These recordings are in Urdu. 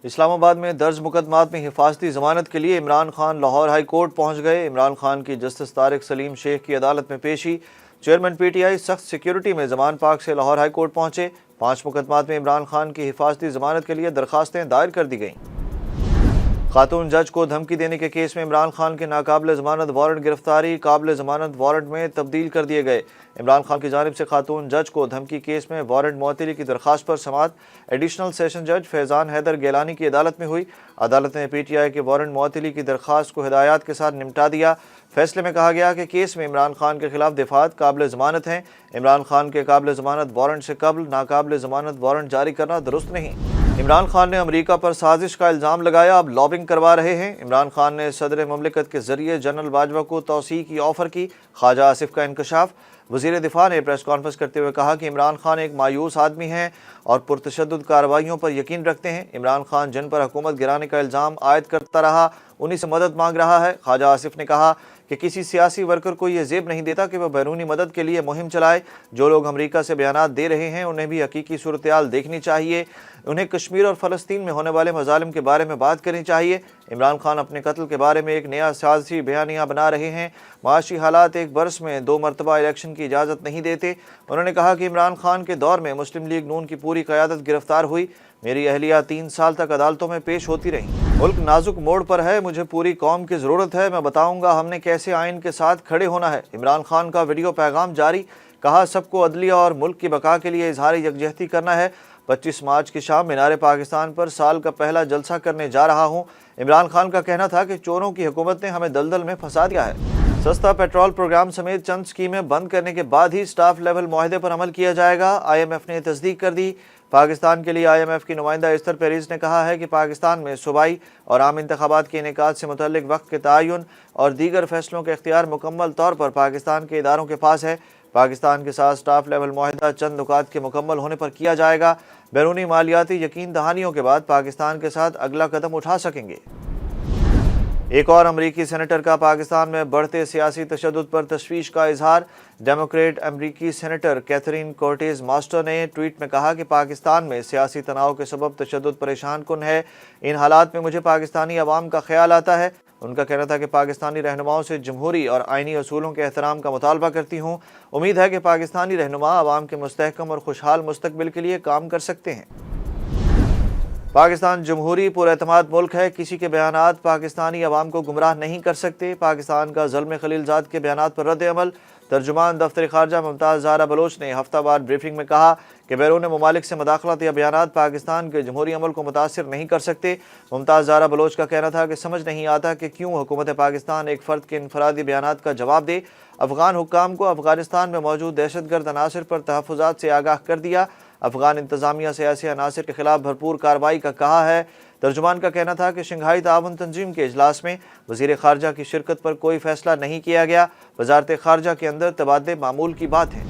اسلام آباد میں درج مقدمات میں حفاظتی ضمانت کے لیے عمران خان لاہور ہائی کورٹ پہنچ گئے۔ عمران خان کی جسٹس طارق سلیم شیخ کی عدالت میں پیشی۔ چیئرمین پی ٹی آئی سخت سیکیورٹی میں زمان پاک سے لاہور ہائی کورٹ پہنچے۔ 5 مقدمات میں عمران خان کی حفاظتی ضمانت کے لیے درخواستیں دائر کر دی گئیں۔ خاتون جج کو دھمکی دینے کے کیس میں عمران خان کے ناقابل ضمانت وارنٹ گرفتاری قابل ضمانت وارنٹ میں تبدیل کر دیے گئے۔ عمران خان کی جانب سے خاتون جج کو دھمکی کیس میں وارنٹ معطلی کی درخواست پر سماعت ایڈیشنل سیشن جج فیضان حیدر گیلانی کی عدالت میں ہوئی۔ عدالت نے پی ٹی آئی کے وارنٹ معطلی کی درخواست کو ہدایات کے ساتھ نمٹا دیا۔ فیصلے میں کہا گیا کہ کیس میں عمران خان کے خلاف دفعات قابل ضمانت ہیں۔ عمران خان کے قابل ضمانت وارنٹ سے قبل ناقابل ضمانت وارنٹ جاری کرنا درست نہیں۔ عمران خان نے امریکہ پر سازش کا الزام لگایا، اب لابنگ کروا رہے ہیں۔ عمران خان نے صدر مملکت کے ذریعے جنرل باجوہ کو توسیع کی آفر کی، خواجہ آصف کا انکشاف۔ وزیر دفاع نے پریس کانفرنس کرتے ہوئے کہا کہ عمران خان ایک مایوس آدمی ہیں اور پرتشدد کارروائیوں پر یقین رکھتے ہیں۔ عمران خان جن پر حکومت گرانے کا الزام عائد کرتا رہا انہی سے مدد مانگ رہا ہے۔ خواجہ آصف نے کہا کہ کسی سیاسی ورکر کو یہ زیب نہیں دیتا کہ وہ بیرونی مدد کے لیے مہم چلائے۔ جو لوگ امریکہ سے بیانات دے رہے ہیں انہیں بھی حقیقی صورتحال دیکھنی چاہیے، انہیں کشمیر اور فلسطین میں ہونے والے مظالم کے بارے میں بات کرنی چاہیے۔ عمران خان اپنے قتل کے بارے میں ایک نیا سیاسی بیانیہ بنا رہے ہیں۔ معاشی حالات ایک برس میں 2 مرتبہ الیکشن کی اجازت نہیں دیتے۔ انہوں نے کہا کہ عمران خان کے دور میں مسلم لیگ نون کی پوری قیادت گرفتار ہوئی، میری اہلیہ 3 سال تک عدالتوں میں پیش ہوتی رہیں۔ ملک نازک موڑ پر ہے، مجھے پوری قوم کی ضرورت ہے، میں بتاؤں گا ہم نے کیسے آئین کے ساتھ کھڑے ہونا ہے۔ عمران خان کا ویڈیو پیغام جاری، کہا سب کو عدلیہ اور ملک کی بقا کے لیے اظہار یکجہتی کرنا ہے۔ 25 مارچ کی شام مینار پاکستان پر سال کا پہلا جلسہ کرنے جا رہا ہوں۔ عمران خان کا کہنا تھا کہ چوروں کی حکومت نے ہمیں دلدل میں پھنسا دیا ہے۔ سستا پیٹرول پروگرام سمیت چند اسکیمیں بند کرنے کے بعد ہی سٹاف لیول معاہدے پر عمل کیا جائے گا، آئی ایم ایف نے تصدیق کر دی۔ پاکستان کے لیے آئی ایم ایف کی نمائندہ استر پیریز نے کہا ہے کہ پاکستان میں صوبائی اور عام انتخابات کے انعقاد سے متعلق وقت کے تعین اور دیگر فیصلوں کے اختیار مکمل طور پر پاکستان کے اداروں کے پاس ہے۔ پاکستان کے ساتھ سٹاف لیول معاہدہ چند نکات کے مکمل ہونے پر کیا جائے گا۔ بیرونی مالیاتی یقین دہانیوں کے بعد پاکستان کے ساتھ اگلا قدم اٹھا سکیں گے۔ ایک اور امریکی سینیٹر کا پاکستان میں بڑھتے سیاسی تشدد پر تشویش کا اظہار۔ ڈیموکریٹ امریکی سینیٹر کیتھرین کورٹیز ماسٹر نے ٹویٹ میں کہا کہ پاکستان میں سیاسی تناؤ کے سبب تشدد پریشان کن ہے، ان حالات میں مجھے پاکستانی عوام کا خیال آتا ہے۔ ان کا کہنا تھا کہ پاکستانی رہنماؤں سے جمہوری اور آئینی اصولوں کے احترام کا مطالبہ کرتی ہوں، امید ہے کہ پاکستانی رہنما عوام کے مستحکم اور خوشحال مستقبل کے لیے کام کر سکتے ہیں۔ پاکستان جمہوری پر اعتماد ملک ہے، کسی کے بیانات پاکستانی عوام کو گمراہ نہیں کر سکتے۔ پاکستان کا زلمے خلیل زاد کے بیانات پر رد عمل۔ ترجمان دفتر خارجہ ممتاز زہرا بلوچ نے ہفتہ وار بریفنگ میں کہا کہ بیرون ممالک سے مداخلت یا بیانات پاکستان کے جمہوری عمل کو متاثر نہیں کر سکتے۔ ممتاز زہرا بلوچ کا کہنا تھا کہ سمجھ نہیں آتا کہ کیوں حکومت پاکستان ایک فرد کے انفرادی بیانات کا جواب دے۔ افغان حکام کو افغانستان میں موجود دہشت گرد عناصر پر تحفظات سے آگاہ کر دیا۔ افغان انتظامیہ سیاسی عناصر کے خلاف بھرپور کارروائی کا کہا ہے۔ ترجمان کا کہنا تھا کہ شنگھائی تعاون تنظیم کے اجلاس میں وزیر خارجہ کی شرکت پر کوئی فیصلہ نہیں کیا گیا، وزارت خارجہ کے اندر تبادلے معمول کی بات ہے۔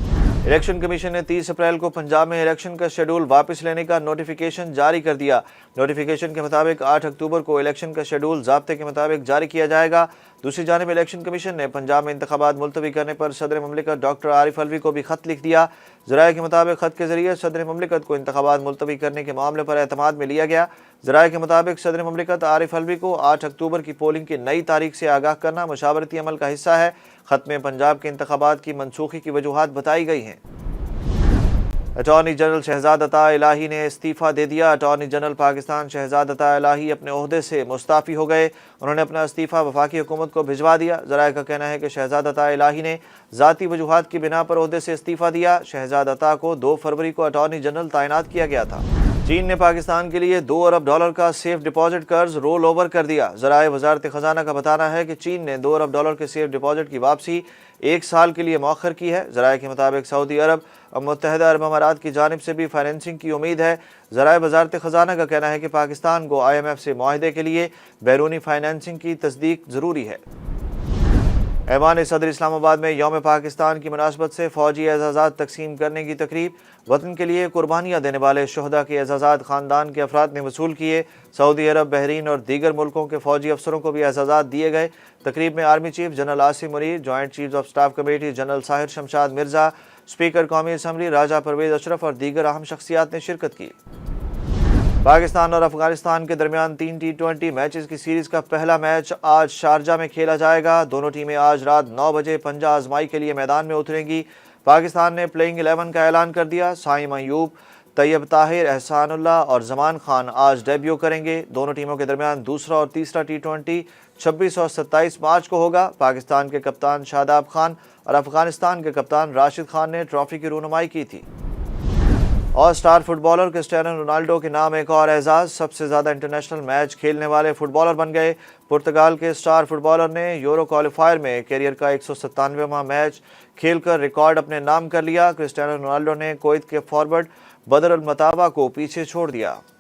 الیکشن کمیشن نے 30 اپریل کو پنجاب میں الیکشن کا شیڈول واپس لینے کا نوٹیفیکیشن جاری کر دیا۔ نوٹیفیکیشن کے مطابق 8 اکتوبر کو الیکشن کا شیڈول ضابطے کے مطابق جاری کیا جائے گا۔ دوسری جانب الیکشن کمیشن نے پنجاب میں انتخابات ملتوی کرنے پر صدر مملکت ڈاکٹر عارف الوی کو بھی خط لکھ دیا۔ ذرائع کے مطابق خط کے ذریعے صدر مملکت کو انتخابات ملتوی کرنے کے معاملے پر اعتماد میں لیا گیا۔ ذرائع کے مطابق صدر مملکت عارف الوی کو 8 اکتوبر کی پولنگ کی نئی تاریخ سے آگاہ کرنا مشاورتی عمل کا حصہ ہے۔ خط میں پنجاب کے انتخابات کی منسوخی کی وجوہات بتائی گئی ہیں۔ اٹارنی جنرل شہزاد عطا الہی نے استعفیٰ دے دیا۔ اٹارنی جنرل پاکستان شہزاد عطا الہی اپنے عہدے سے مستعفی ہو گئے، انہوں نے اپنا استعفیٰ وفاقی حکومت کو بھجوا دیا۔ ذرائع کا کہنا ہے کہ شہزاد عطا الہی نے ذاتی وجوہات کی بنا پر عہدے سے استعفیٰ دیا۔ شہزاد عطا کو 2 فروری کو اٹارنی جنرل تعینات کیا گیا تھا۔ چین نے پاکستان کے لیے $2 ارب کا سیف ڈپازٹ قرض رول اوور کر دیا۔ ذرائع وزارت خزانہ کا بتانا ہے کہ چین نے $2 ارب کے سیف ڈپازٹ کی واپسی 1 سال کے لیے مؤخر کی ہے۔ ذرائع کے مطابق سعودی عرب اور متحدہ عرب امارات کی جانب سے بھی فائنینسنگ کی امید ہے۔ ذرائع وزارت خزانہ کا کہنا ہے کہ پاکستان کو آئی ایم ایف سے معاہدے کے لیے بیرونی فائنینسنگ کی تصدیق ضروری ہے۔ ایوان صدر اسلام آباد میں یوم پاکستان کی مناسبت سے فوجی اعزازات تقسیم کرنے کی تقریب۔ وطن کے لیے قربانیاں دینے والے شہداء کے اعزازات خاندان کے افراد نے وصول کیے۔ سعودی عرب، بحرین اور دیگر ملکوں کے فوجی افسروں کو بھی اعزازات دیے گئے۔ تقریب میں army chief general Asim Munir, joint chief of staff committee general Sahir Shamshad Mirza, speaker قومی اسمبلی راجہ پرویز اشرف اور دیگر اہم شخصیات نے شرکت کی۔ پاکستان اور افغانستان کے درمیان 3 ٹی20 میچز کی سیریز کا پہلا میچ آج شارجہ میں کھیلا جائے گا۔ دونوں ٹیمیں آج رات 9 بجے پنجہ آزمائی کے لیے میدان میں اتریں گی۔ پاکستان نے پلئنگ 11 کا اعلان کر دیا۔ سائم ایوب، طیب طاہر، احسان اللہ اور زمان خان آج ڈیبیو کریں گے۔ دونوں ٹیموں کے درمیان دوسرا اور تیسرا ٹی20 26 اور 27 مارچ کو ہوگا۔ پاکستان کے کپتان شاداب خان اور افغانستان کے کپتان راشد خان نے ٹرافی کی رونمائی کی تھی۔ اور star footballer Cristiano Ronaldo کے نام ایک اور اعزاز، سب سے زیادہ انٹرنیشنل میچ کھیلنے والے فٹ بالر بن گئے۔ پرتگال کے سٹار فٹ بالر نے یورو کوالیفائر میں کیریئر کا 197واں میچ کھیل کر ریکارڈ اپنے نام کر لیا۔ کرسٹیانو رونالڈو نے کویت کے فارورڈ بدر المطابع کو پیچھے چھوڑ دیا۔